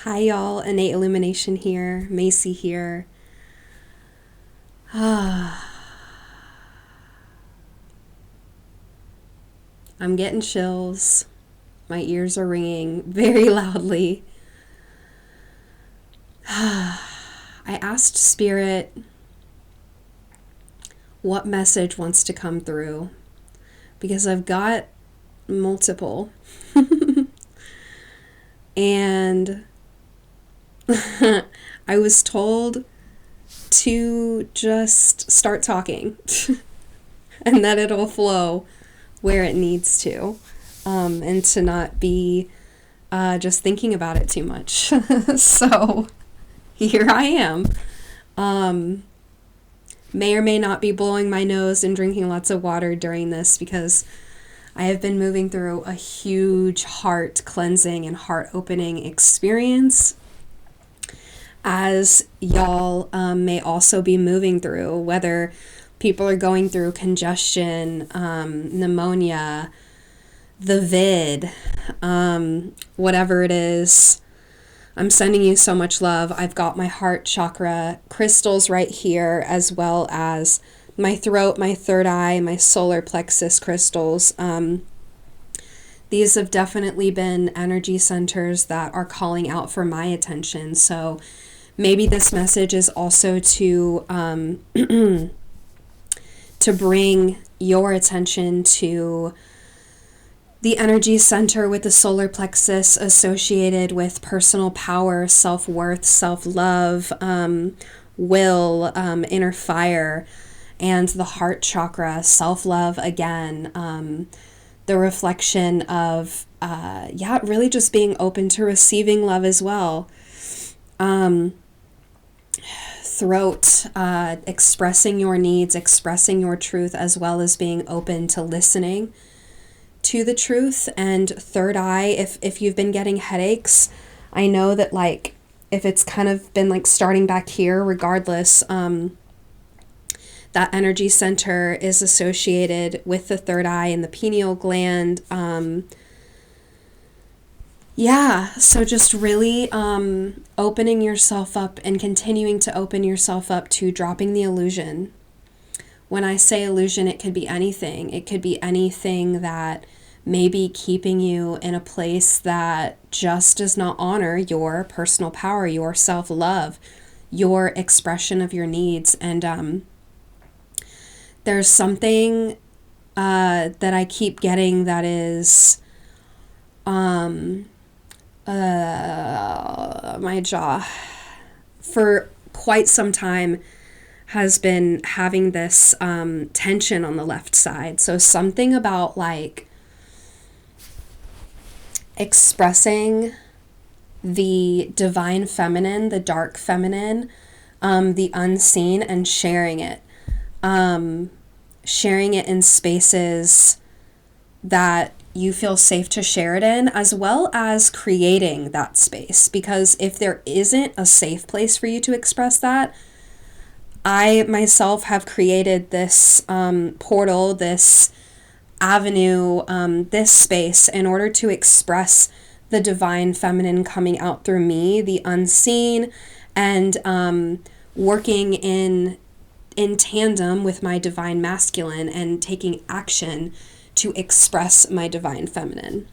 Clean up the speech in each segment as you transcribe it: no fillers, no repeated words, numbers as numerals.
Hi y'all, Innate Illumination here, Macy here. I'm getting chills. My ears are ringing very loudly. I asked Spirit what message wants to come through because I've got multiple. And I was told to just start talking and that it'll flow where it needs to, and to not be just thinking about it too much. So here I am. May or may not be blowing my nose and drinking lots of water during this because I have been moving through a huge heart cleansing and heart opening experience, as y'all may also be moving through, whether people are going through congestion, pneumonia, the vid, whatever it is. I'm sending you so much love. I've got my heart chakra crystals right here, as well as my throat, my third eye, my solar plexus crystals. These have definitely been energy centers that are calling out for my attention. So maybe this message is also to to bring your attention to the energy center with the solar plexus associated with personal power, self-worth, self-love, will, inner fire, and the heart chakra, self-love again, the reflection of, really just being open to receiving love as well. Throat, expressing your needs, expressing your truth, as well as being open to listening to the truth. And third eye, if you've been getting headaches, I know that like if it's kind of been like starting back here, regardless, that energy center is associated with the third eye and the pineal gland. So just really opening yourself up and continuing to open yourself up to dropping the illusion. When I say illusion, it could be anything. It could be anything that may be keeping you in a place that just does not honor your personal power, your self-love, your expression of your needs. And there's something that I keep getting that is my jaw for quite some time has been having this tension on the left side. So something about like expressing the divine feminine, the dark feminine, the unseen, and sharing it in spaces that you feel safe to share it in, as well as creating that space. Because if there isn't a safe place for you to express that, I myself have created this portal, this avenue, this space in order to express the divine feminine coming out through me, the unseen, and working in tandem with my divine masculine and taking action to express my divine feminine.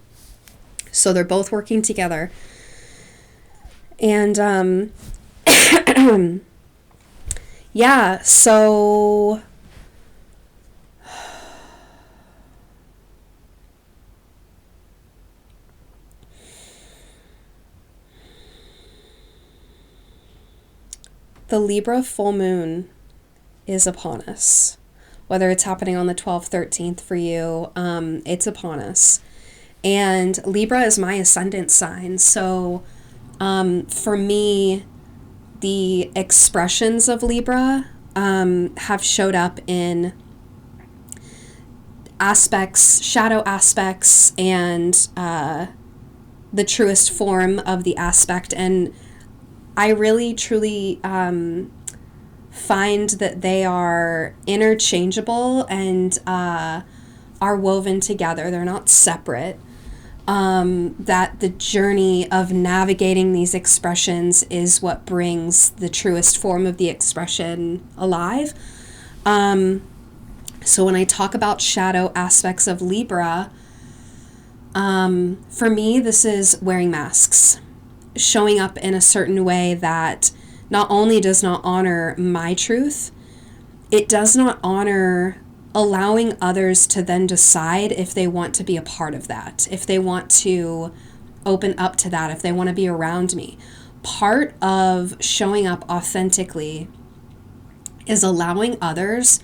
So they're both working together. And so the Libra full moon is upon us. Whether it's happening on the 12th, 13th for you, it's upon us. And Libra is my ascendant sign. So for me, the expressions of Libra have showed up in aspects, shadow aspects, and the truest form of the aspect. And I really, truly find that they are interchangeable and are woven together. They're not separate. that the journey of navigating these expressions is what brings the truest form of the expression alive. So when I talk about shadow aspects of Libra, for me, this is wearing masks, showing up in a certain way that not only does not honor my truth, it does not honor allowing others to then decide if they want to be a part of that, if they want to open up to that, if they want to be around me. Part of showing up authentically is allowing others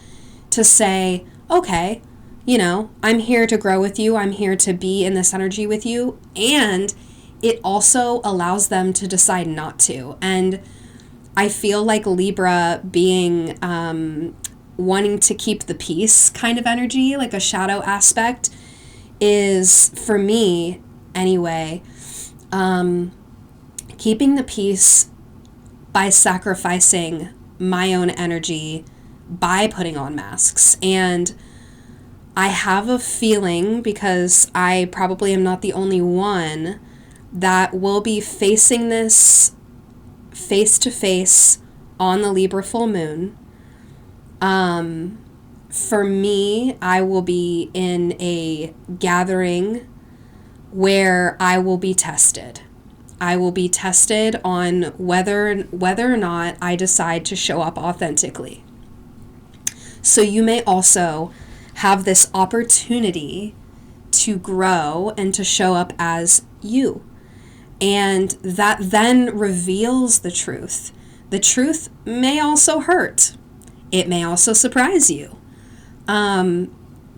to say, okay, I'm here to grow with you. I'm here to be in this energy with you. And it also allows them to decide not to. And I feel like Libra being wanting to keep the peace kind of energy, like a shadow aspect, is, for me anyway, keeping the peace by sacrificing my own energy by putting on masks. And I have a feeling, because I probably am not the only one, that we'll be facing this face to face on the Libra full moon. For me, I will be in a gathering where I will be tested. I will be tested on whether or not I decide to show up authentically. So you may also have this opportunity to grow and to show up as you. And that then reveals the truth. The truth may also hurt. It may also surprise you.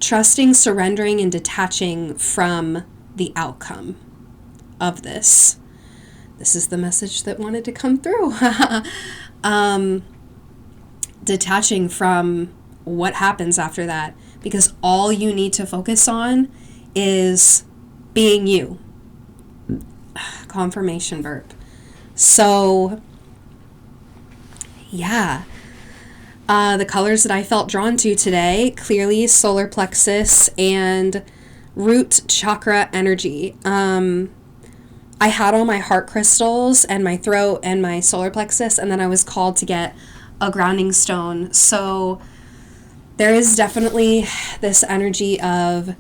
Trusting, surrendering, and detaching from the outcome of this. This is the message that wanted to come through. Detaching from what happens after that, because all you need to focus on is being you. Confirmation burp. So, yeah. The colors that I felt drawn to today, clearly solar plexus and root chakra energy. I had all my heart crystals and my throat and my solar plexus, and then I was called to get a grounding stone. So there is definitely this energy of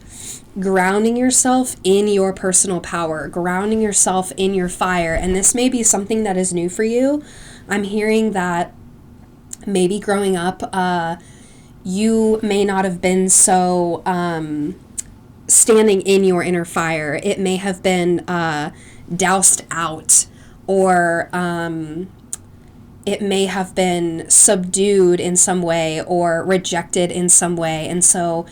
grounding yourself in your personal power, grounding yourself in your fire. And this may be something that is new for you. I'm hearing that maybe growing up, you may not have been so standing in your inner fire. It may have been doused out, or it may have been subdued in some way or rejected in some way. And so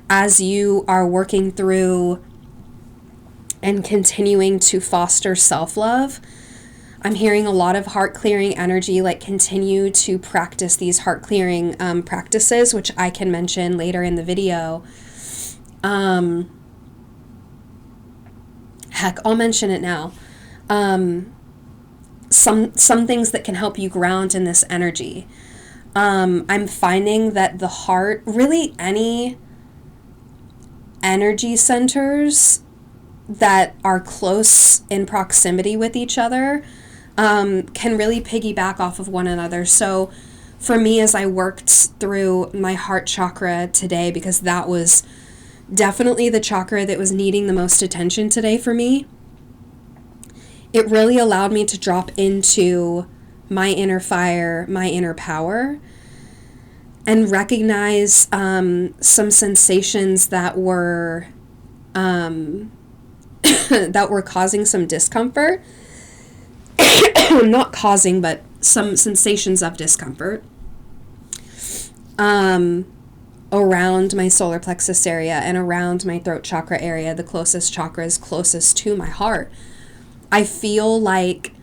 as you are working through and continuing to foster self-love, I'm hearing a lot of heart clearing energy, like continue to practice these heart clearing practices, which I can mention later in the video. Heck, I'll mention it now. Some things that can help you ground in this energy. I'm finding that the heart, really any energy centers that are close in proximity with each other, can really piggyback off of one another. So for me, as I worked through my heart chakra today, because that was definitely the chakra that was needing the most attention today for me, it really allowed me to drop into my inner fire, my inner power, and recognize some sensations that were that were causing some discomfort. Not causing, but some sensations of discomfort around my solar plexus area and around my throat chakra area, the closest chakras closest to my heart. I feel like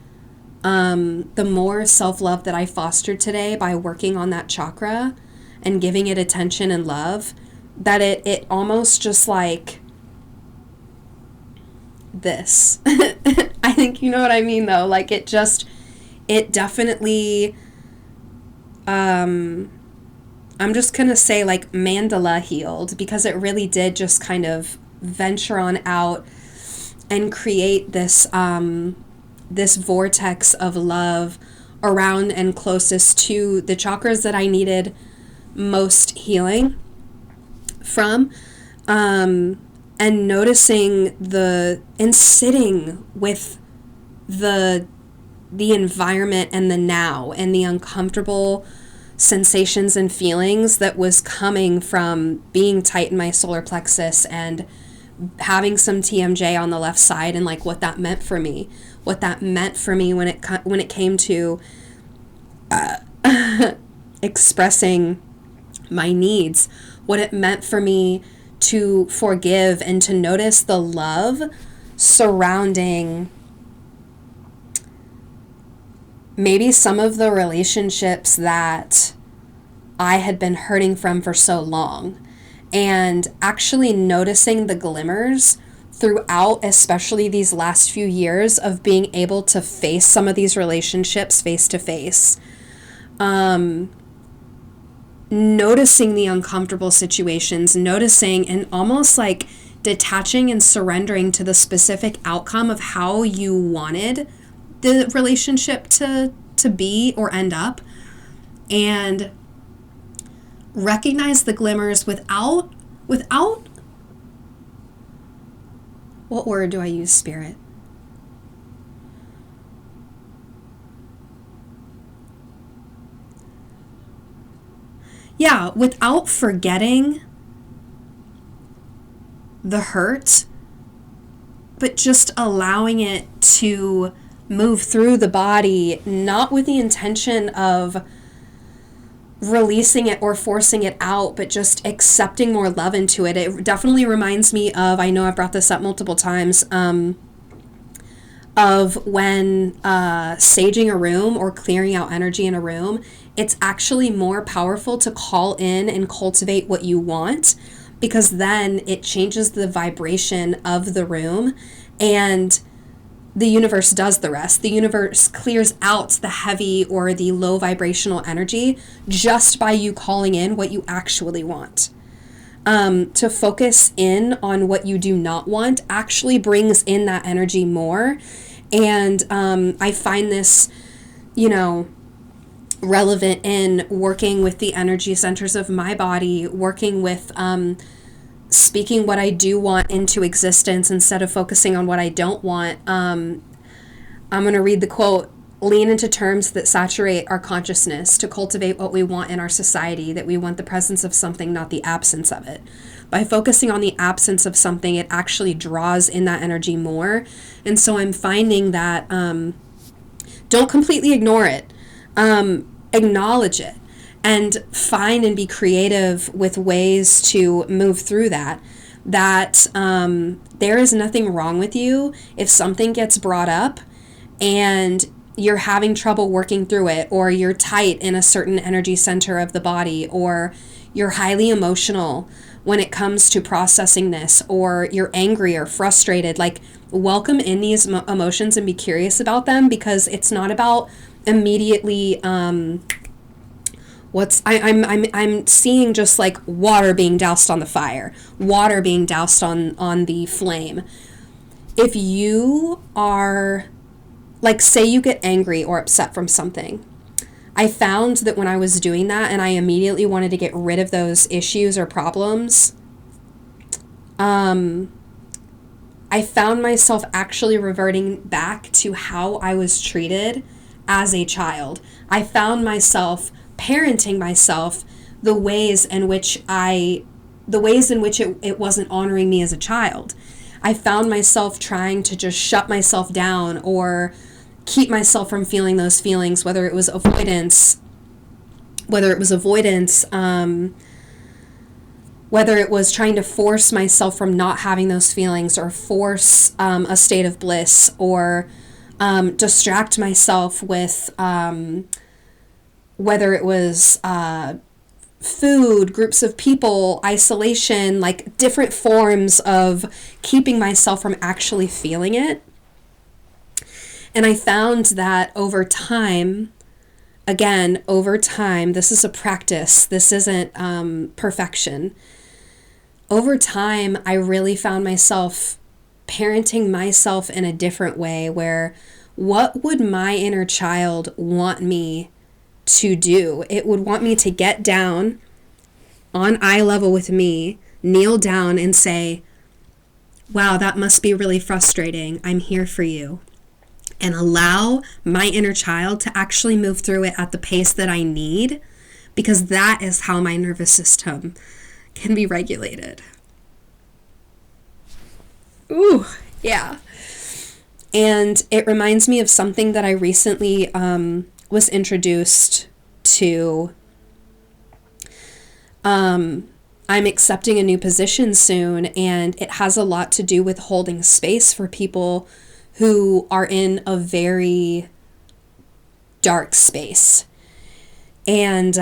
the more self-love that I fostered today by working on that chakra and giving it attention and love, that it almost just like this. I think you know what I mean, though. Like it definitely, I'm just going to say like mandala healed, because it really did just kind of venture on out and create this vortex of love around and closest to the chakras that I needed most healing from, and noticing and sitting with the environment and the now and the uncomfortable sensations and feelings that was coming from being tight in my solar plexus and having some TMJ on the left side, and like what that meant for me when it came to expressing my needs, what it meant for me to forgive and to notice the love surrounding maybe some of the relationships that I had been hurting from for so long, and actually noticing the glimmers throughout, especially these last few years, of being able to face some of these relationships face to face. Noticing the uncomfortable situations, noticing and almost like detaching and surrendering to the specific outcome of how you wanted the relationship to be or end up, and recognize the glimmers without what word do I use, Spirit? Yeah, without forgetting the hurt, but just allowing it to move through the body, not with the intention of releasing it or forcing it out, but just accepting more love into it. It definitely reminds me of, I know I've brought this up multiple times, of when saging a room or clearing out energy in a room. It's actually more powerful to call in and cultivate what you want, because then it changes the vibration of the room, and the universe does the rest. The universe clears out the heavy or the low vibrational energy just by you calling in what you actually want. To focus in on what you do not want actually brings in that energy more. And I find this, relevant in working with the energy centers of my body, working with speaking what I do want into existence instead of focusing on what I don't want. I'm going to read the quote: lean into terms that saturate our consciousness to cultivate what we want in our society, that we want the presence of something, not the absence of it. By focusing on the absence of something, it actually draws in that energy more. And so I'm finding that don't completely ignore it. Acknowledge it and find and be creative with ways to move through that. There is nothing wrong with you if something gets brought up and you're having trouble working through it, or you're tight in a certain energy center of the body, or you're highly emotional when it comes to processing this, or you're angry or frustrated. Like, welcome in these emotions and be curious about them, because it's not about immediately I'm seeing just like water being doused on the fire, water being doused on the flame. If you are, like, say you get angry or upset from something, I found that when I was doing that and I immediately wanted to get rid of those issues or problems, I found myself actually reverting back to how I was treated as a child. I found myself parenting myself the ways in which it wasn't honoring me as a child. I found myself trying to just shut myself down or keep myself from feeling those feelings, whether it was avoidance, whether it was trying to force myself from not having those feelings, or force a state of bliss, or distract myself with whether it was food, groups of people, isolation, like different forms of keeping myself from actually feeling it. And I found that over time, this is a practice, this isn't perfection. Over time, I really found myself parenting myself in a different way, where what would my inner child want me to do? It would want me to get down on eye level with me, kneel down and say, wow, that must be really frustrating. I'm here for you. And allow my inner child to actually move through it at the pace that I need, because that is how my nervous system can be regulated. Ooh, yeah. And it reminds me of something that I recently was introduced to. I'm accepting a new position soon, and it has a lot to do with holding space for people who are in a very dark space. And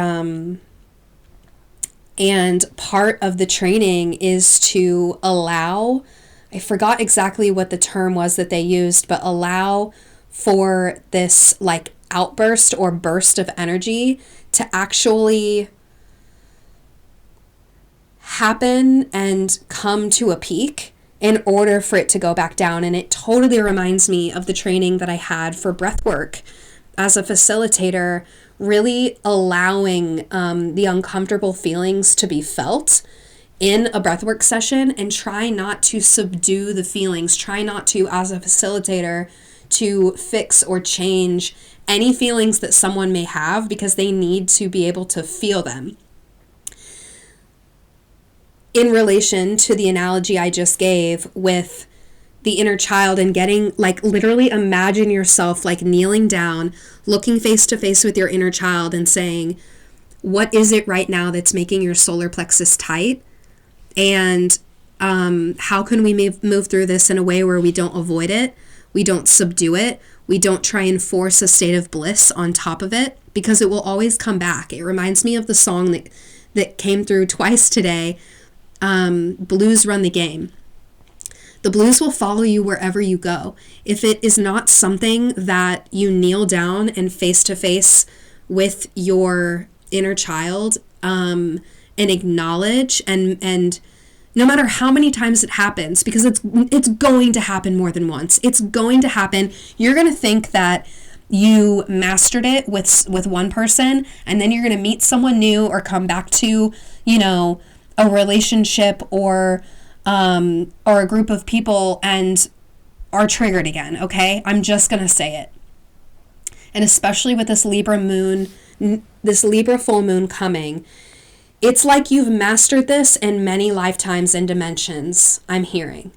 part of the training is to allow, I forgot exactly what the term was that they used, but allow for this like outburst or burst of energy to actually happen and come to a peak in order for it to go back down. And it totally reminds me of the training that I had for breath work as a facilitator, really allowing the uncomfortable feelings to be felt in a breathwork session, and try not to subdue the feelings. Try not to, as a facilitator, to fix or change any feelings that someone may have, because they need to be able to feel them. In relation to the analogy I just gave with the inner child and getting, like, literally imagine yourself like kneeling down, looking face to face with your inner child and saying, what is it right now that's making your solar plexus tight? And how can we move through this in a way where we don't avoid it, we don't subdue it, we don't try and force a state of bliss on top of it, because it will always come back. It reminds me of the song that came through twice today, Blues Run the Game. The blues will follow you wherever you go. If it is not something that you kneel down and face to face with your inner child, and acknowledge, and no matter how many times it happens, because it's going to happen more than once. It's going to happen. You're going to think that you mastered it with one person, and then you're going to meet someone new or come back to, a relationship or a group of people and are triggered again, okay? I'm just going to say it. And especially with this Libra full moon coming, it's like you've mastered this in many lifetimes and dimensions, I'm hearing.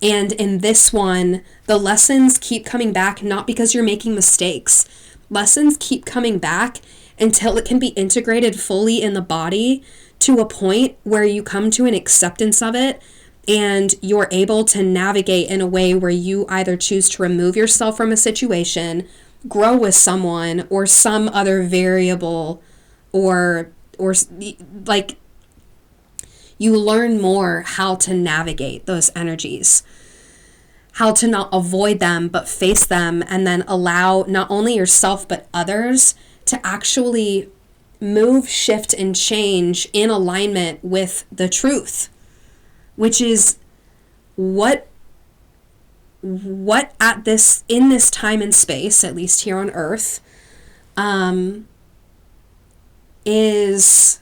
And in this one, the lessons keep coming back, not because you're making mistakes. Lessons keep coming back until it can be integrated fully in the body to a point where you come to an acceptance of it, and you're able to navigate in a way where you either choose to remove yourself from a situation, grow with someone, or some other variable, or like you learn more how to navigate those energies, how to not avoid them, but face them, and then allow not only yourself, but others to actually move, shift, and change in alignment with the truth, which is what in this time and space, at least here on Earth, is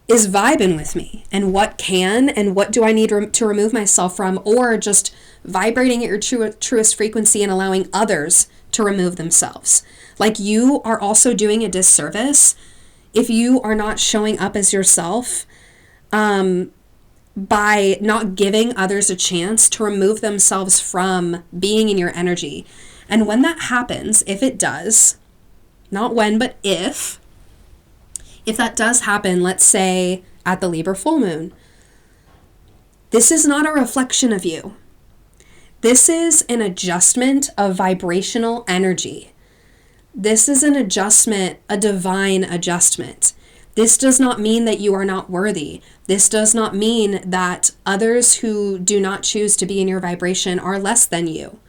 vibing with me, and what can and what do I need to remove myself from, or just vibrating at your truest frequency and allowing others to remove themselves. Like, you are also doing a disservice if you are not showing up as yourself, by not giving others a chance to remove themselves from being in your energy. And when that happens, if it does, not when, but if that does happen, let's say at the Libra full moon, this is not a reflection of you. This is an adjustment of vibrational energy. This is an adjustment, a divine adjustment. This does not mean that you are not worthy. This does not mean that others who do not choose to be in your vibration are less than you.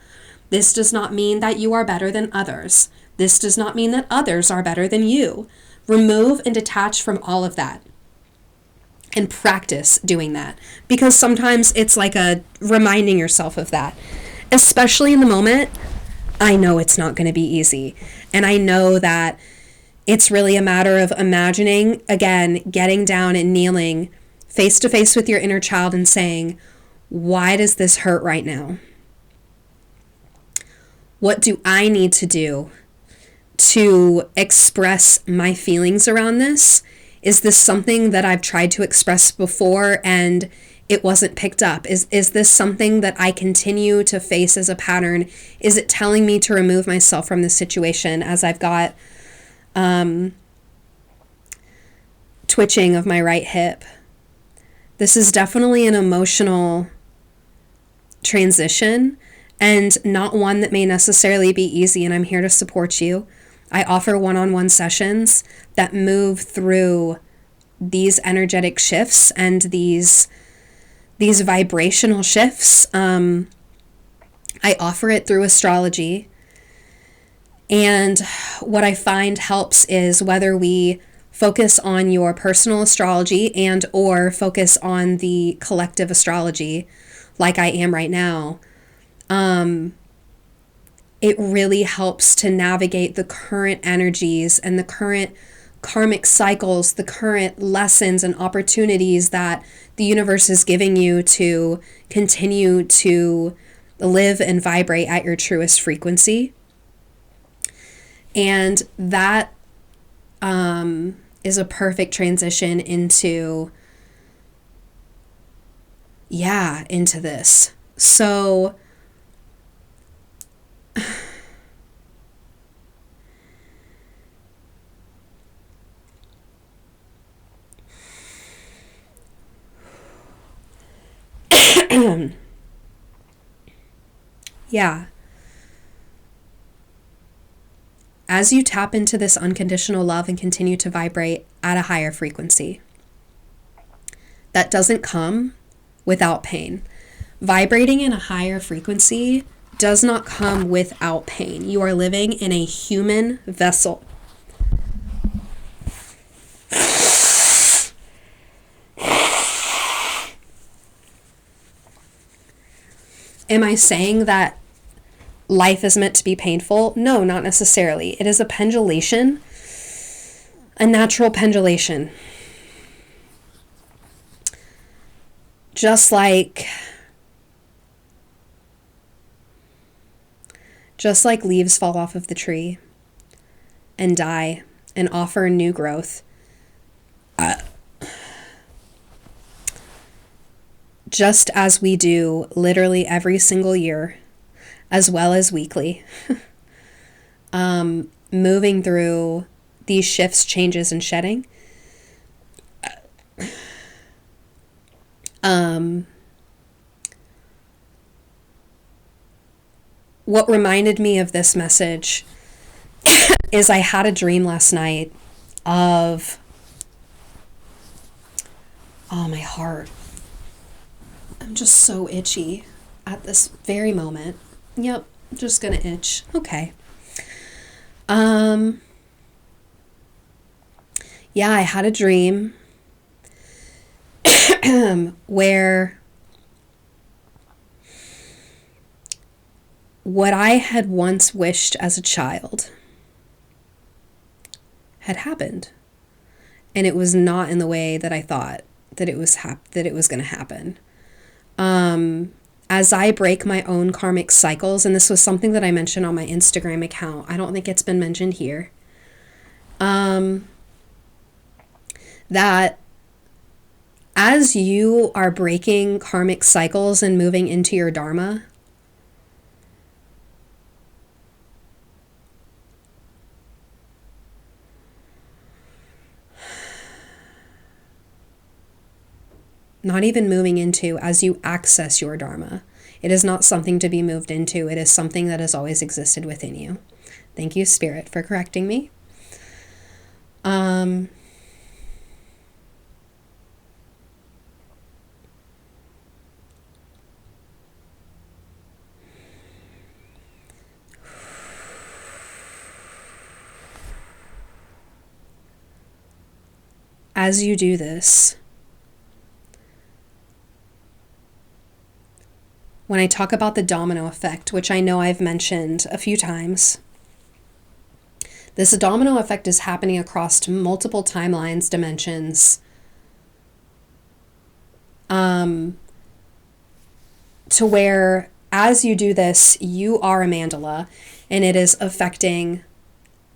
This does not mean that you are better than others. This does not mean that others are better than you. Remove and detach from all of that. and practice doing that, because sometimes it's like a reminding yourself of that, especially in the moment. I know it's not going to be easy, and I know that it's really a matter of imagining, again, getting down and kneeling face to face with your inner child and saying, why does this hurt right now? What do I need to do to express my feelings around this? Is this something that I've tried to express before and it wasn't picked up? Is this something that I continue to face as a pattern? Is it telling me to remove myself from the situation as I've got twitching of my right hip? This is definitely an emotional transition, and not one that may necessarily be easy, and I'm here to support you. I offer one-on-one sessions that move through these energetic shifts and these vibrational shifts. I offer it through astrology, and what I find helps is whether we focus on your personal astrology and or focus on the collective astrology like I am right now, it really helps to navigate the current energies and the current karmic cycles, the current lessons and opportunities that the universe is giving you to continue to live and vibrate at your truest frequency. And that is a perfect transition into this. So yeah. As you tap into this unconditional love and continue to vibrate at a higher frequency, that doesn't come without pain. Vibrating in a higher frequency does not come without pain. You are living in a human vessel. Am I saying that life is meant to be painful? No, not necessarily. It is a pendulation, a natural pendulation. Just like leaves fall off of the tree and die and offer new growth. Just as we do literally every single year, as well as weekly, moving through these shifts, changes, and shedding. What reminded me of this message is I had a dream last night of, my heart. I'm just so itchy at this very moment. Yep, just gonna itch. Okay. Yeah, I had a dream where what I had once wished as a child had happened, and it was not in the way that I thought that it was going to happen. As I break my own karmic cycles, and this was something that I mentioned on my Instagram account, I don't think it's been mentioned here, that as you are breaking karmic cycles and moving into your dharma, not even moving into, as you access your dharma. It is not something to be moved into. It is something that has always existed within you. Thank you, Spirit, for correcting me. As you do this, when I talk about the domino effect, which I know I've mentioned a few times, this domino effect is happening across multiple timelines, dimensions, to where as you do this, you are a mandala, and it is affecting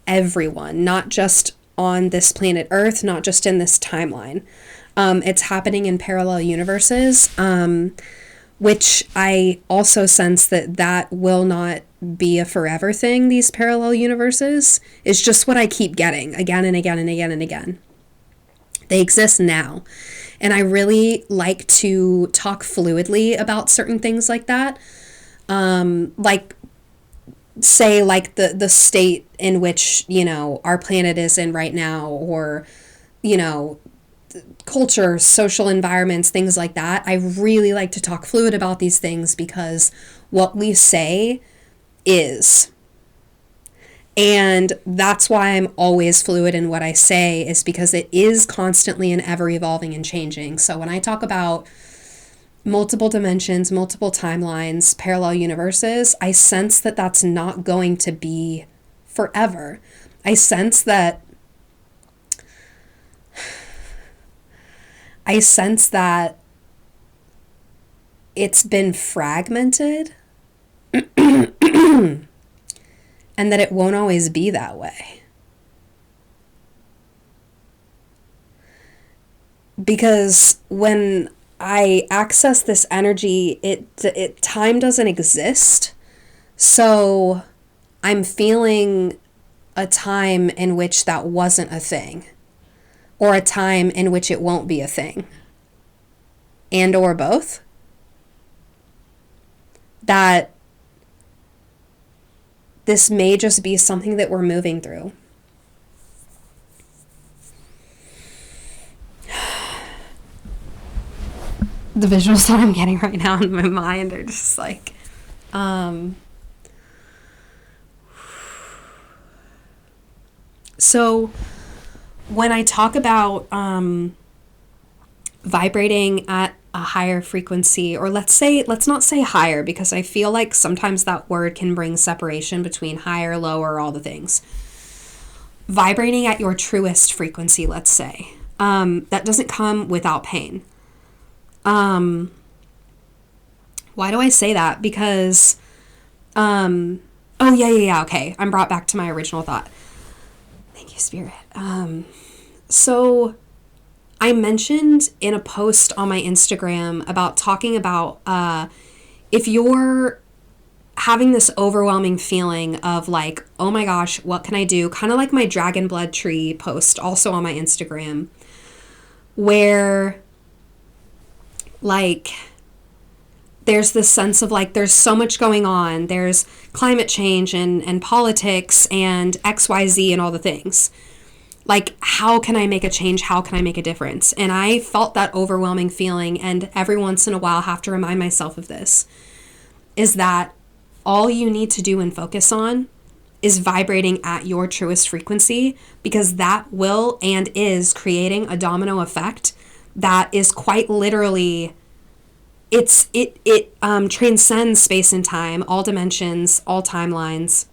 everyone, not just on this planet Earth, not just in this timeline. It's happening in parallel universes, which I also sense that will not be a forever thing. These parallel universes is just what I keep getting again and again and again and again. They exist now. And I really like to talk fluidly about certain things like that. Like, say, like the state in which, our planet is in right now, or, culture, social environments, things like that. I really like to talk fluid about these things because what we say is. And that's why I'm always fluid in what I say, is because it is constantly and ever evolving and changing. So when I talk about multiple dimensions, multiple timelines, parallel universes, I sense that that's not going to be forever. I sense that it's been fragmented and that it won't always be that way. Because when I access this energy, time doesn't exist. So I'm feeling a time in which that wasn't a thing, or a time in which it won't be a thing, and or both. That this may just be something that we're moving through. The visuals that I'm getting right now in my mind are just like, so when I talk about vibrating at a higher frequency, or let's not say higher, because I feel like sometimes that word can bring separation between higher, lower, all the things. Vibrating at your truest frequency, let's say, that doesn't come without pain. Why do I say that? Because, okay, I'm brought back to my original thought. Thank you, Spirit. So I mentioned in a post on my Instagram about talking about, if you're having this overwhelming feeling of like, oh my gosh, what can I do? Kind of like my dragon blood tree post also on my Instagram, where like there's this sense of like, there's so much going on. There's climate change and politics and XYZ and all the things. Like, how can I make a change? How can I make a difference? And I felt that overwhelming feeling, and every once in a while have to remind myself of this, is that all you need to do and focus on is vibrating at your truest frequency, because that will and is creating a domino effect that is quite literally, it transcends space and time, all dimensions, all timelines.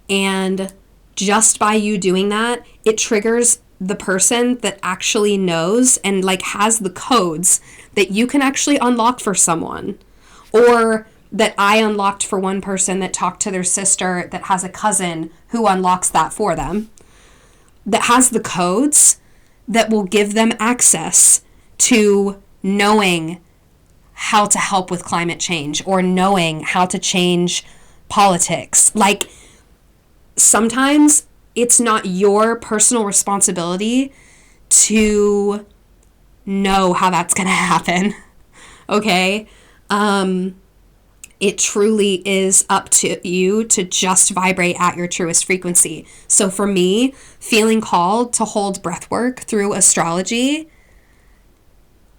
And just by you doing that, it triggers the person that actually knows and like has the codes that you can actually unlock for someone, or that I unlocked for one person that talked to their sister that has a cousin who unlocks that for them, that has the codes that will give them access to knowing how to help with climate change, or knowing how to change politics. Like, sometimes it's not your personal responsibility to know how that's going to happen. Okay? It truly is up to you to just vibrate at your truest frequency. So for me, feeling called to hold breath work through astrology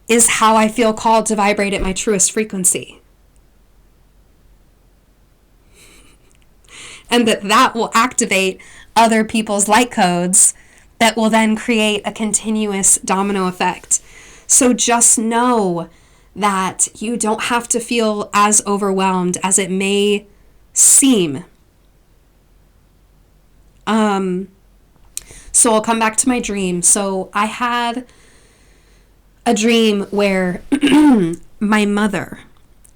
is how I feel called to vibrate at my truest frequency. And that will activate other people's light codes that will then create a continuous domino effect. So just know that you don't have to feel as overwhelmed as it may seem. So I'll come back to my dream. So I had a dream where my mother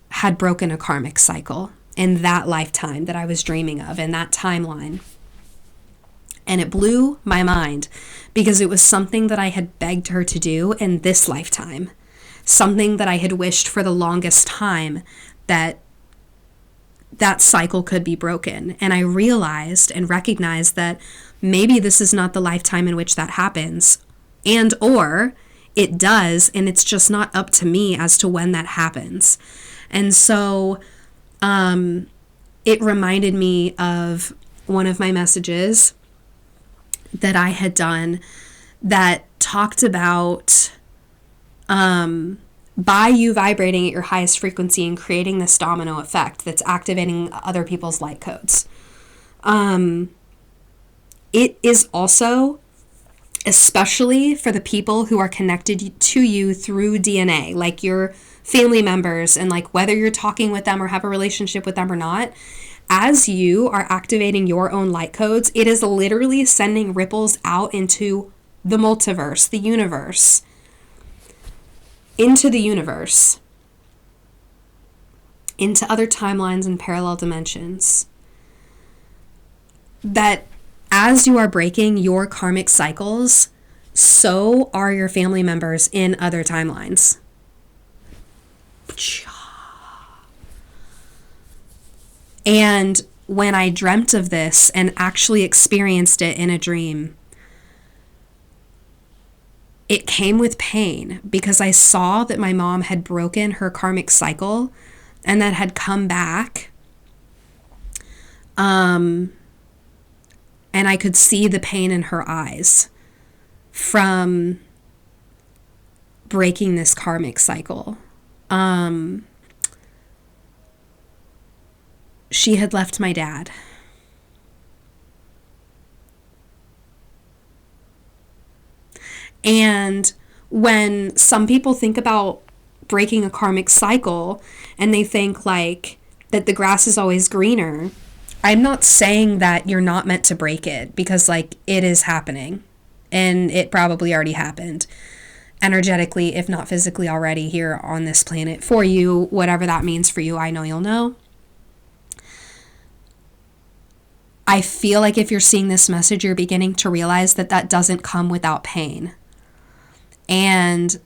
had broken a karmic cycle in that lifetime that I was dreaming of, in that timeline. And it blew my mind because it was something that I had begged her to do in this lifetime. Something that I had wished for the longest time, that cycle could be broken. And I realized and recognized that maybe this is not the lifetime in which that happens, and or it does, and it's just not up to me as to when that happens. And so it reminded me of one of my messages that I had done that talked about by you vibrating at your highest frequency and creating this domino effect that's activating other people's light codes. It is also, especially for the people who are connected to you through DNA, like your family members, and like whether you're talking with them or have a relationship with them or not, as you are activating your own light codes, it is literally sending ripples out into the multiverse, the universe, into other timelines and parallel dimensions. That as you are breaking your karmic cycles, so are your family members in other timelines. And when I dreamt of this and actually experienced it in a dream, it came with pain because I saw that my mom had broken her karmic cycle and that had come back. And I could see the pain in her eyes from breaking this karmic cycle. She had left my dad. And when some people think about breaking a karmic cycle and they think like that the grass is always greener, I'm not saying that you're not meant to break it, because like it is happening and it probably already happened energetically, if not physically already here on this planet for you, whatever that means for you. I know you'll know. I feel like if you're seeing this message, you're beginning to realize that that doesn't come without pain. And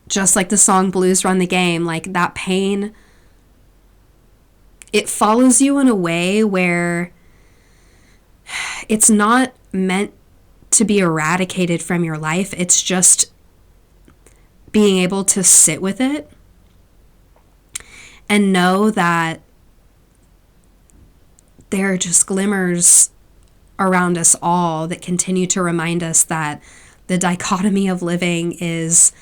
just like the song Blues Run the Game, like that pain, it follows you in a way where it's not meant to be eradicated from your life. It's just being able to sit with it and know that there are just glimmers around us all that continue to remind us that the dichotomy of living is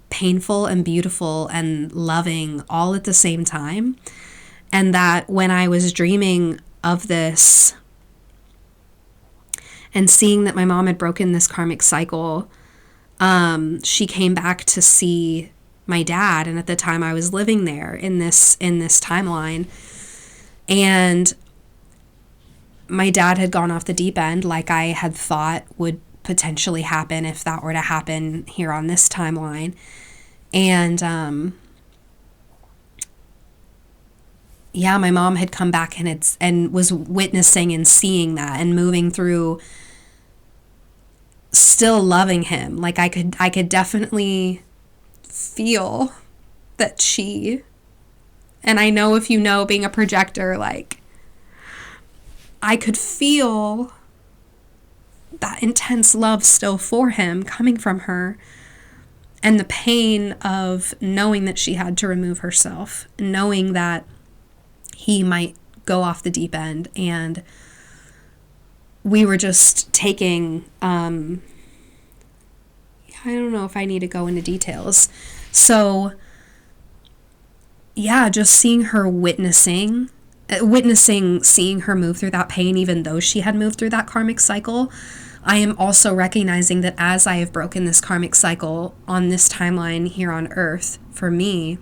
painful and beautiful and loving all at the same time. And that when I was dreaming of this and seeing that my mom had broken this karmic cycle, she came back to see my dad. And at the time I was living there in this timeline. And my dad had gone off the deep end, like I had thought would potentially happen if that were to happen here on this timeline. And my mom had come back and was witnessing and seeing that and moving through, still loving him. Like I could definitely feel that she, and I know if you know, being a projector, like I could feel that intense love still for him coming from her, and the pain of knowing that she had to remove herself, knowing that he might go off the deep end. And we were just taking, I don't know if I need to go into details. So yeah, just seeing her witnessing, seeing her move through that pain, even though she had moved through that karmic cycle, I am also recognizing that as I have broken this karmic cycle on this timeline here on Earth, for me,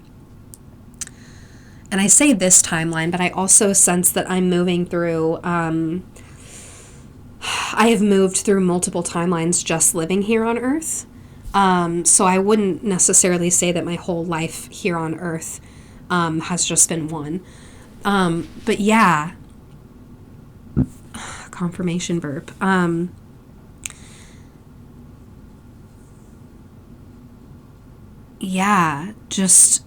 and I say this timeline, but I also sense that I'm moving through, I have moved through multiple timelines just living here on Earth. So I wouldn't necessarily say that my whole life here on Earth has just been one. But yeah, confirmation verb. Yeah, just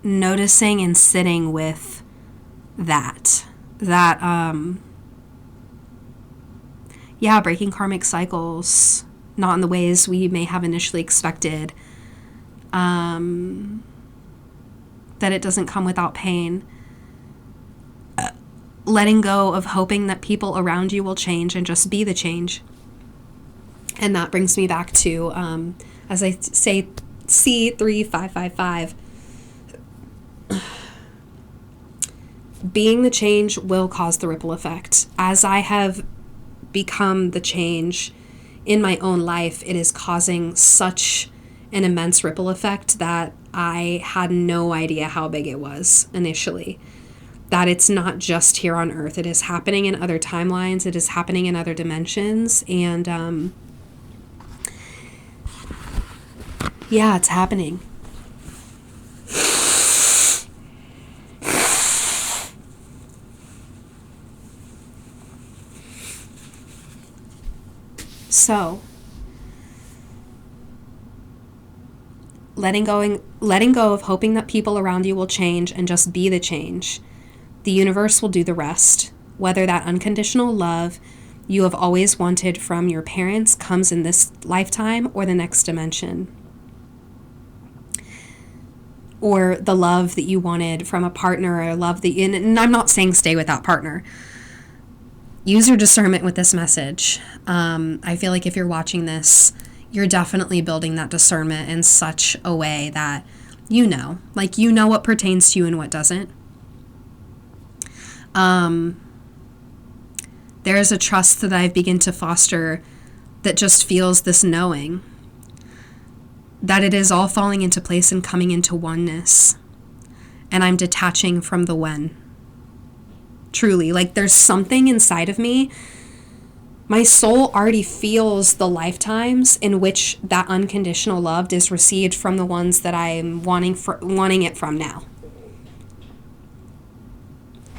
noticing and sitting with that. Yeah, breaking karmic cycles, not in the ways we may have initially expected. That it doesn't come without pain. Letting go of hoping that people around you will change and just be the change. And that brings me back to, as I say, C3555. Being the change will cause the ripple effect. As I have become the change in my own life, it is causing such an immense ripple effect that I had no idea how big it was initially. That it's not just here on Earth. It is happening in other timelines. It is happening in other dimensions. And yeah, it's happening. So, letting go of hoping that people around you will change and just be the change. The universe will do the rest. Whether that unconditional love you have always wanted from your parents comes in this lifetime or the next dimension. Or the love that you wanted from a partner, or love that you, and I'm not saying stay with that partner. Use your discernment with this message. I feel like if you're watching this, you're definitely building that discernment in such a way that you know what pertains to you and what doesn't. There is a trust that I've begun to foster that just feels this knowing that it is all falling into place and coming into oneness. And I'm detaching from the when. Truly, like there's something inside of me. My soul already feels the lifetimes in which that unconditional love is received from the ones that I'm wanting it from now.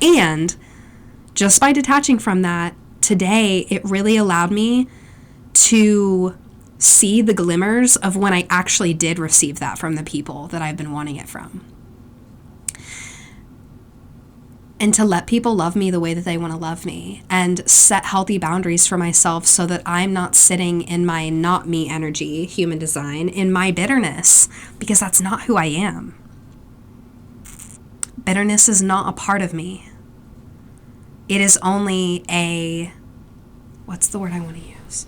And just by detaching from that, today, it really allowed me to see the glimmers of when I actually did receive that from the people that I've been wanting it from. And to let people love me the way that they want to love me, and set healthy boundaries for myself so that I'm not sitting in my not me energy, human design, in my bitterness, because that's not who I am. Bitterness is not a part of me. It is only what's the word I want to use?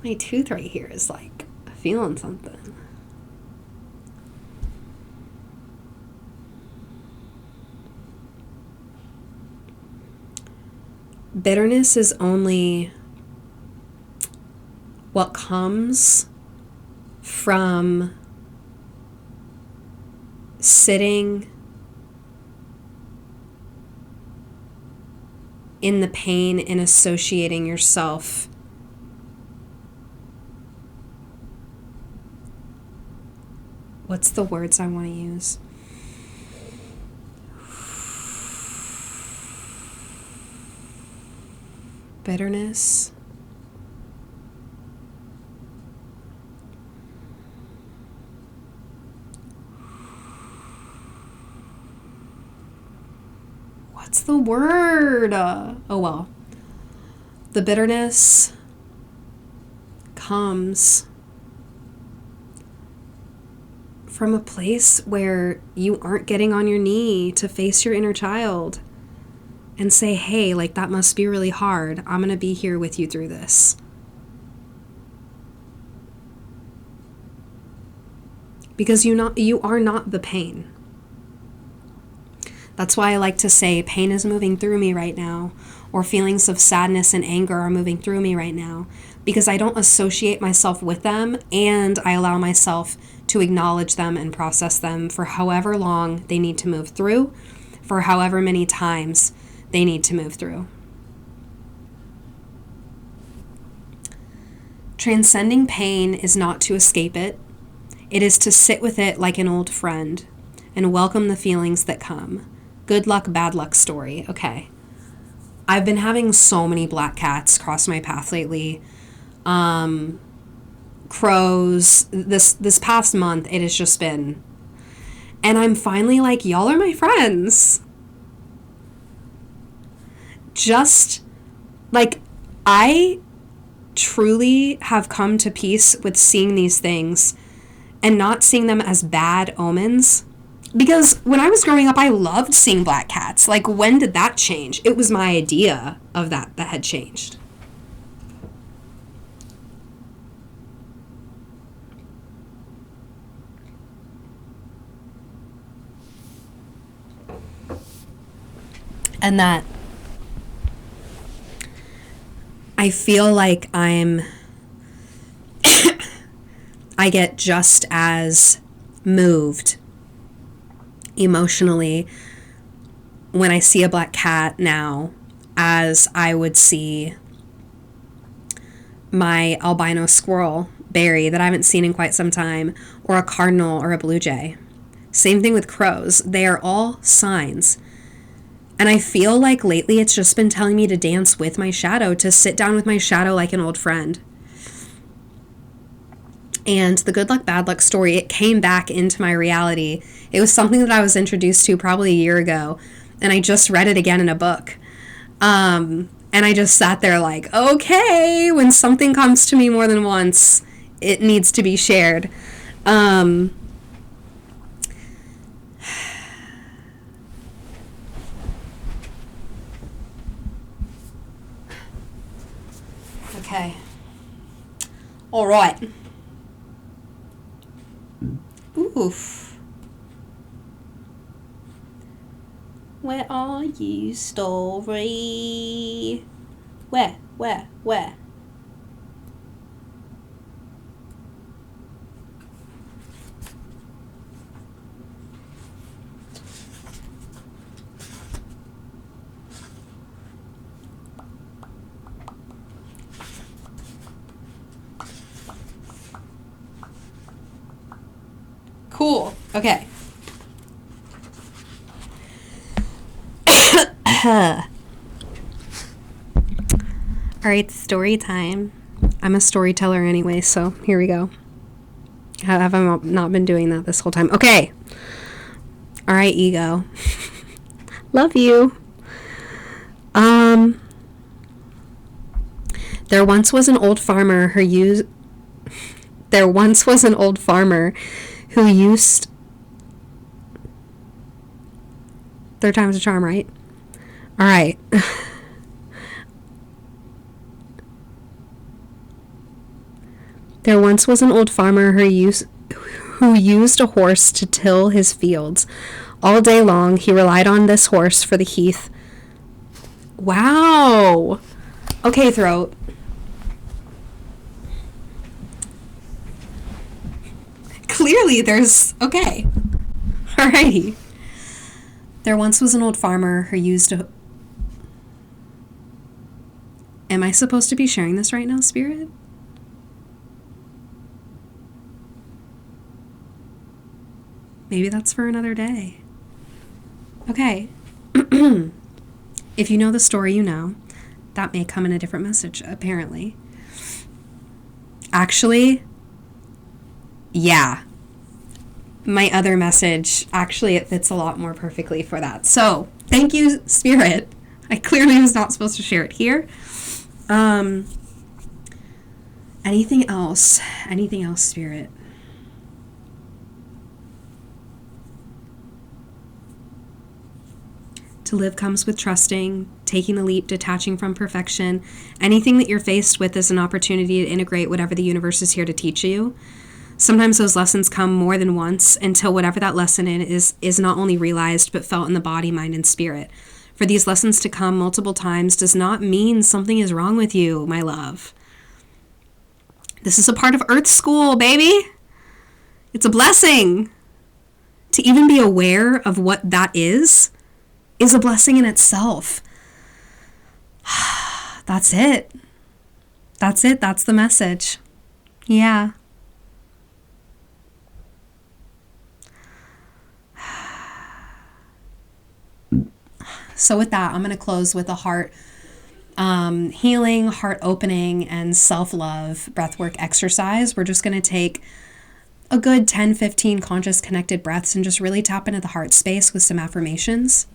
My tooth right here is like feeling something. Bitterness is only what comes from sitting in the pain and associating yourself what's the words I want to use? Bitterness. What's the word? Oh well. The bitterness comes from a place where you aren't getting on your knee to face your inner child and say, hey, like that must be really hard. I'm going to be here with you through this. Because you are not the pain. That's why I like to say pain is moving through me right now, or feelings of sadness and anger are moving through me right now, because I don't associate myself with them, and I allow myself to acknowledge them and process them for however long they need to move through, for however many times they need to move through. Transcending pain is not to escape it. It is to sit with it like an old friend and welcome the feelings that come. Good luck, bad luck story. Okay. I've been having so many black cats cross my path lately. Crows. This past month, it has just been... And I'm finally like, y'all are my friends. Just, like, I truly have come to peace with seeing these things and not seeing them as bad omens. Because when I was growing up, I loved seeing black cats. Like, when did that change? It was my idea of that had changed. And that I feel like I get just as moved emotionally when I see a black cat now as I would see my albino squirrel, Barry, that I haven't seen in quite some time, or a cardinal or a blue jay. Same thing with crows. They are all signs. And I feel like lately it's just been telling me to dance with my shadow, to sit down with my shadow like an old friend. And the good luck, bad luck story, it came back into my reality. It was something that I was introduced to probably a year ago, and I just read it again in a book. And I just sat there like, okay, when something comes to me more than once, it needs to be shared. Okay. All right. Oof. Where are you, story? Where? Cool. Okay. All right, story time. I'm a storyteller anyway, so here we go. Have I not been doing that this whole time? Okay. All right, ego. Love you. There once was an old farmer who used... Third time's a charm, right? All right. There once was an old farmer who used a horse to till his fields. All day long, he relied on this horse for the heath. Wow. Okay, throat. Clearly, there's... Okay. Alrighty. There once was an old farmer who used a... Am I supposed to be sharing this right now, Spirit? Maybe that's for another day. Okay. If you know the story, you know. That may come in a different message, apparently. Actually, yeah. My other message, actually, it fits a lot more perfectly for that. So, thank you, Spirit. I clearly was not supposed to share it here. Anything else? Anything else, Spirit? To live comes with trusting, taking the leap, detaching from perfection. Anything that you're faced with is an opportunity to integrate whatever the universe is here to teach you. Sometimes those lessons come more than once until whatever that lesson is not only realized but felt in the body, mind, and spirit. For these lessons to come multiple times does not mean something is wrong with you, my love. This is a part of Earth School, baby. It's a blessing. To even be aware of what that is a blessing in itself. That's it. That's it. That's the message. Yeah. So with that, I'm going to close with a heart healing, heart opening, and self-love breathwork exercise. We're just going to take a good 10-15 conscious connected breaths and just really tap into the heart space with some affirmations.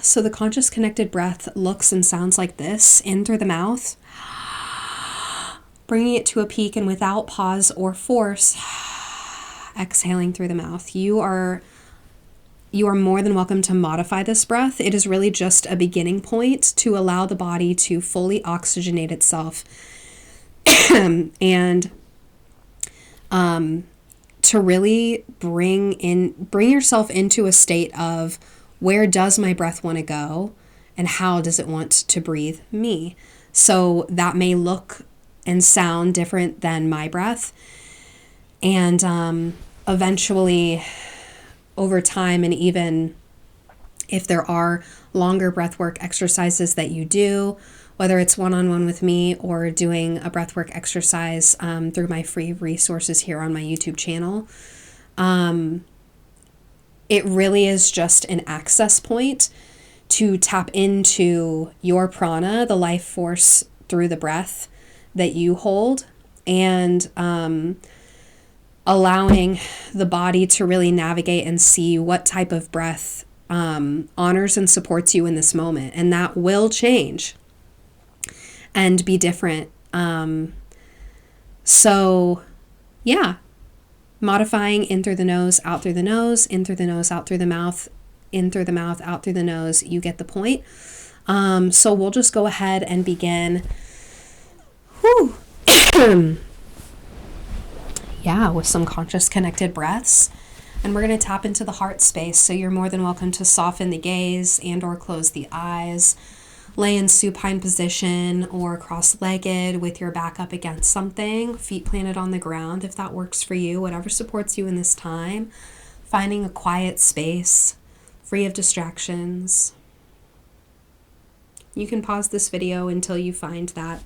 So the conscious connected breath looks and sounds like this: in through the mouth, bringing it to a peak, and without pause or force, exhaling through the mouth. You are more than welcome to modify this breath. It is really just a beginning point to allow the body to fully oxygenate itself and to really bring yourself into a state of, where does my breath want to go and how does it want to breathe me? So that may look and sound different than my breath. And eventually, over time, and even if there are longer breathwork exercises that you do, whether it's one-on-one with me or doing a breathwork exercise through my free resources here on my YouTube channel, it really is just an access point to tap into your prana, the life force through the breath that you hold, and allowing the body to really navigate and see what type of breath honors and supports you in this moment. And that will change and be different. So yeah, modifying in through the nose, out through the nose, in through the nose, out through the mouth, in through the mouth, out through the nose. You get the point. So we'll just go ahead and begin. Whew. Yeah, with some conscious connected breaths. And we're going to tap into the heart space. So you're more than welcome to soften the gaze and or close the eyes. Lay in supine position or cross-legged with your back up against something. Feet planted on the ground if that works for you. Whatever supports you in this time. Finding a quiet space, free of distractions. You can pause this video until you find that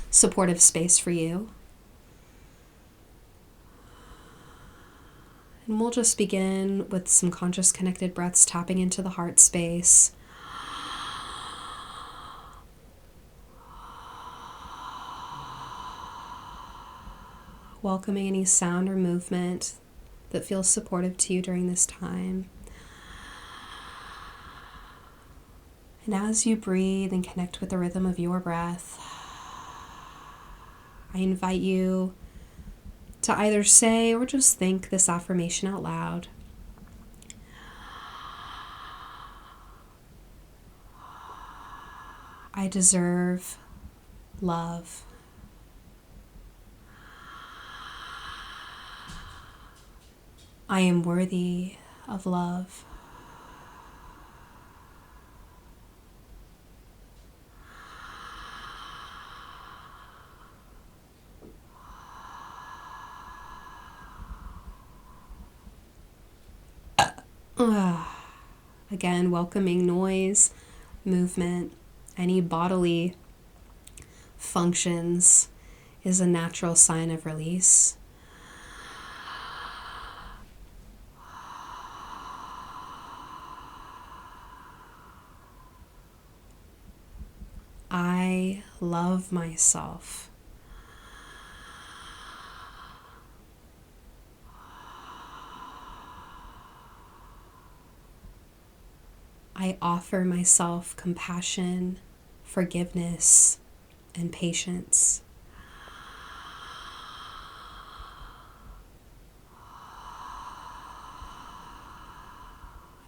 supportive space for you. And we'll just begin with some conscious connected breaths, tapping into the heart space. Welcoming any sound or movement that feels supportive to you during this time. And as you breathe and connect with the rhythm of your breath, I invite you to either say or just think this affirmation out loud. I deserve love. I am worthy of love. Again, welcoming noise, movement, any bodily functions is a natural sign of release. I love myself. I offer myself compassion, forgiveness, and patience.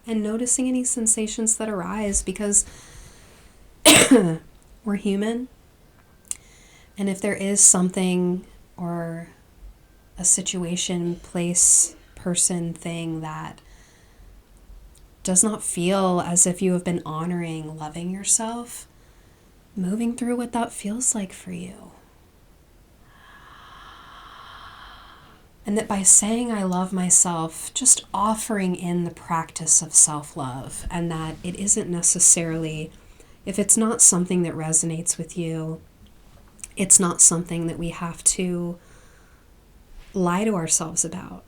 And noticing any sensations that arise, because we're human And if there is something or a situation, place, person, thing that does not feel as if you have been honoring, loving yourself, moving through what that feels like for you. And that by saying I love myself, just offering in the practice of self-love, and that it isn't necessarily, if it's not something that resonates with you, it's not something that we have to lie to ourselves about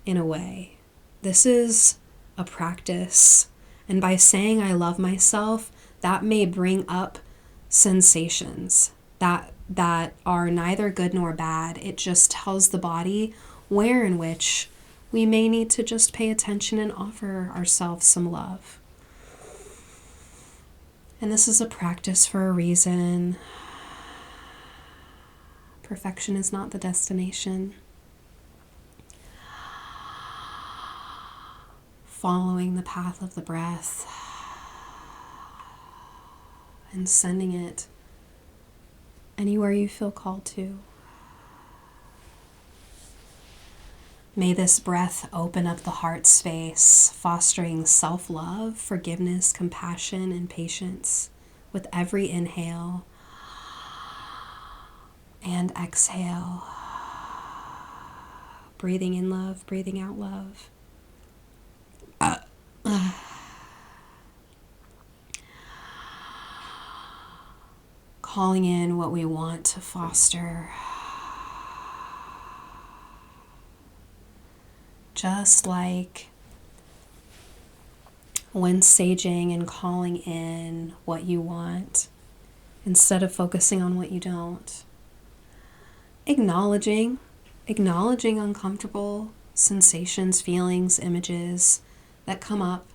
in a way. This is a practice. And by saying I love myself, that may bring up sensations that are neither good nor bad. It just tells the body where in which we may need to just pay attention and offer ourselves some love. And this is a practice for a reason. Perfection is not the destination. Following the path of the breath and sending it anywhere you feel called to. May this breath open up the heart space, fostering self-love, forgiveness, compassion, and patience with every inhale and exhale. Breathing in love, breathing out love. Calling in what we want to foster. Just like when saging and calling in what you want instead of focusing on what you don't. Acknowledging uncomfortable sensations, feelings, images that come up,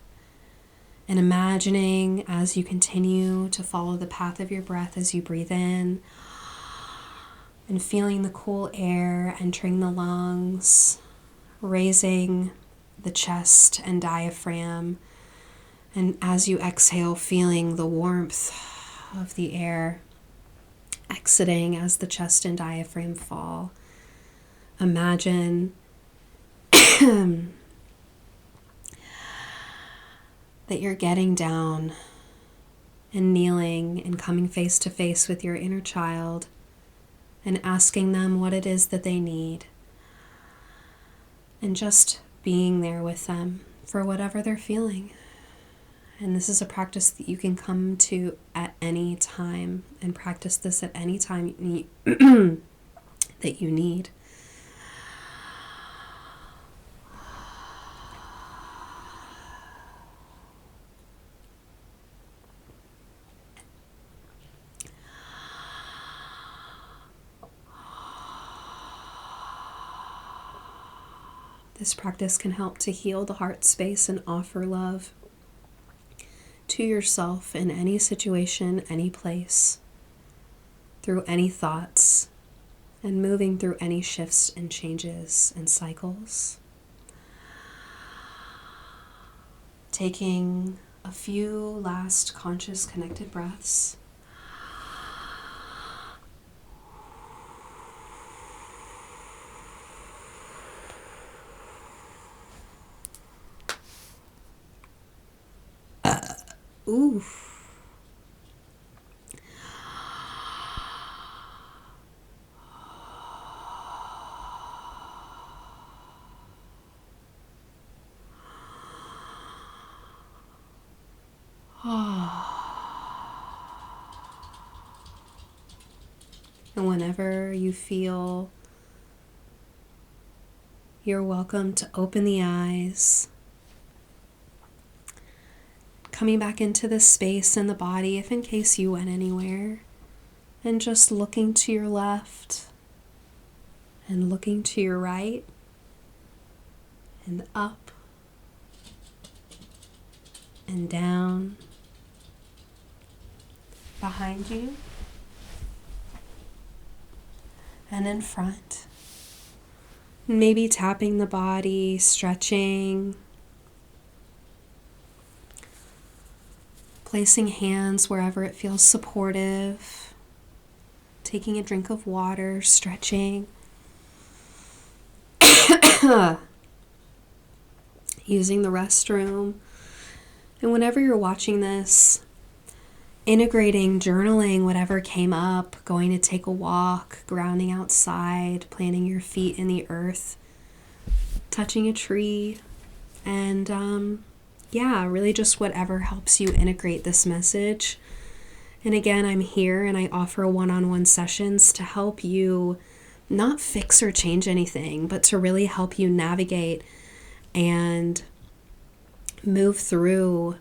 and imagining as you continue to follow the path of your breath as you breathe in, and feeling the cool air entering the lungs, raising the chest and diaphragm, and as you exhale, feeling the warmth of the air exiting as the chest and diaphragm fall. Imagine that you're getting down and kneeling and coming face to face with your inner child and asking them what it is that they need. And just being there with them for whatever they're feeling. And this is a practice that you can come to at any time and practice this at any time that you need. This practice can help to heal the heart space and offer love to yourself in any situation, any place, through any thoughts, and moving through any shifts and changes and cycles. Taking a few last conscious connected breaths. Oof. And whenever you feel you're welcome to open the eyes, coming back into the space in the body if in case you went anywhere, and just looking to your left and looking to your right and up and down behind you and in front. Maybe tapping the body, stretching, placing hands wherever it feels supportive, taking a drink of water, stretching, using the restroom. And whenever you're watching this, integrating, journaling, whatever came up, going to take a walk, grounding outside, planting your feet in the earth, touching a tree, and really just whatever helps you integrate this message. And again, I'm here and I offer one-on-one sessions to help you not fix or change anything, but to really help you navigate and move through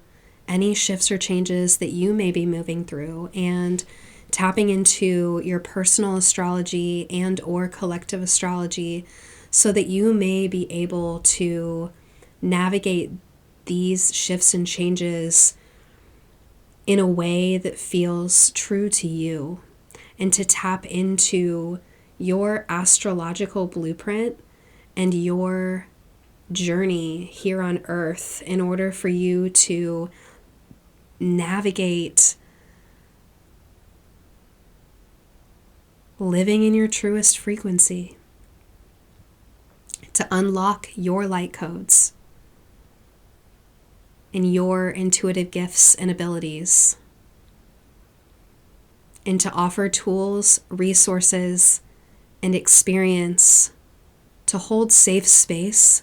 any shifts or changes that you may be moving through, and tapping into your personal astrology and or collective astrology so that you may be able to navigate these shifts and changes in a way that feels true to you, and to tap into your astrological blueprint and your journey here on earth in order for you to navigate living in your truest frequency, to unlock your light codes and your intuitive gifts and abilities, and to offer tools, resources, and experience to hold safe space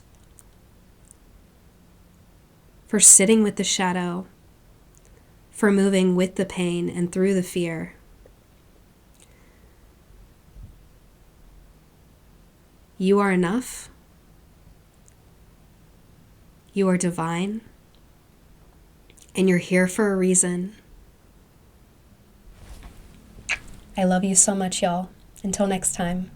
for sitting with the shadow, for moving with the pain and through the fear. You are enough. You are divine. And you're here for a reason. I love you so much, y'all. Until next time.